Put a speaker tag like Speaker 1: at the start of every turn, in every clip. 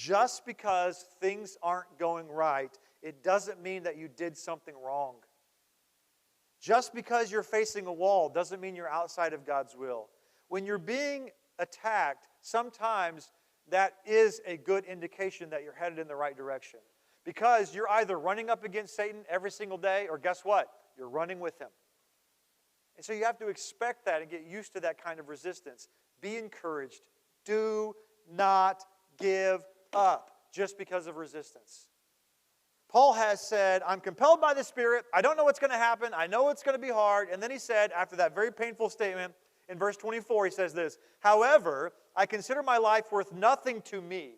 Speaker 1: just because things aren't going right, it doesn't mean that you did something wrong. Just because you're facing a wall doesn't mean you're outside of God's will. When you're being attacked, sometimes that is a good indication that you're headed in the right direction. Because you're either running up against Satan every single day, or guess what? You're running with him. And so you have to expect that and get used to that kind of resistance. Be encouraged. Do not give up just because of resistance. Paul has said, I'm compelled by the Spirit. I don't know what's going to happen. I know it's going to be hard. And then he said, after that very painful statement, in verse 24, he says this, however, I consider my life worth nothing to me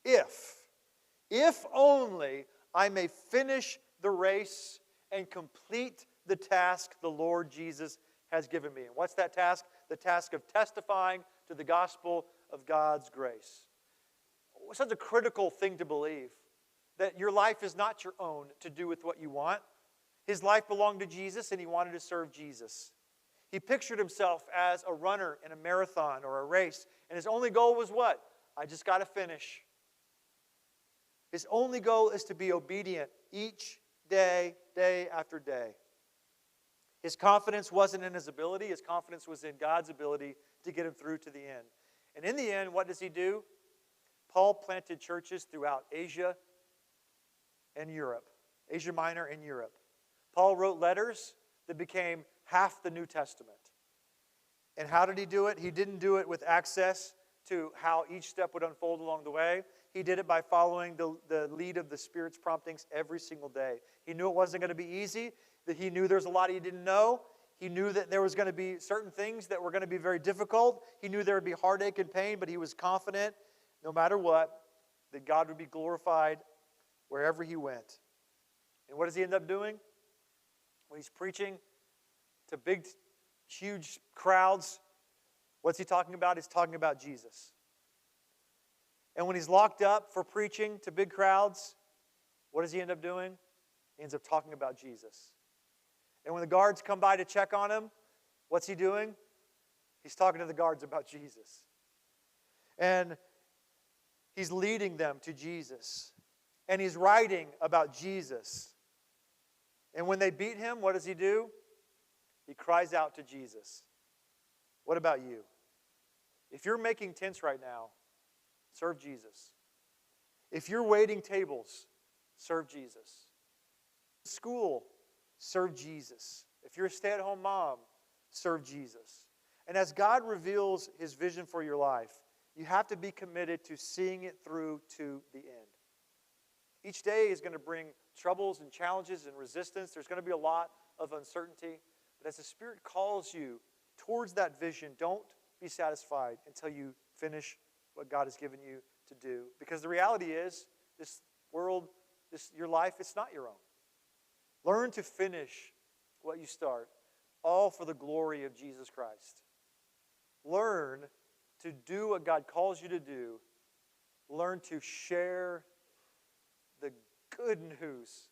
Speaker 1: if only I may finish the race and complete the task the Lord Jesus has given me. And what's that task? The task of testifying to the gospel of God's grace. Such a critical thing to believe, that your life is not your own to do with what you want. His life belonged to Jesus, and he wanted to serve Jesus. He pictured himself as a runner in a marathon or a race, and his only goal was what? I just got to finish. His only goal is to be obedient each day, day after day. His confidence wasn't in his ability. His confidence was in God's ability to get him through to the end. And in the end, what does he do? Paul planted churches throughout Asia and Europe. Asia Minor and Europe. Paul wrote letters that became half the New Testament. And how did he do it? He didn't do it with access to how each step would unfold along the way. He did it by following the lead of the Spirit's promptings every single day. He knew it wasn't going to be easy, that he knew there's a lot he didn't know. He knew that there was going to be certain things that were going to be very difficult. He knew there would be heartache and pain, but he was confident, no matter what, that God would be glorified wherever he went. And what does he end up doing? When he's preaching to big, huge crowds, what's he talking about? He's talking about Jesus. And when he's locked up for preaching to big crowds, what does he end up doing? He ends up talking about Jesus. And when the guards come by to check on him, what's he doing? He's talking to the guards about Jesus. And he's leading them to Jesus. And he's writing about Jesus. And when they beat him, what does he do? He cries out to Jesus. What about you? If you're making tents right now, serve Jesus. If you're waiting tables, serve Jesus. School, serve Jesus. If you're a stay-at-home mom, serve Jesus. And as God reveals his vision for your life, you have to be committed to seeing it through to the end. Each day is going to bring troubles and challenges and resistance. There's going to be a lot of uncertainty. But as the Spirit calls you towards that vision, don't be satisfied until you finish what God has given you to do. Because the reality is, this world, your life, it's not your own. Learn to finish what you start, all for the glory of Jesus Christ. Learn to do what God calls you to do. Learn to share the good news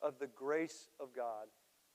Speaker 1: of the grace of God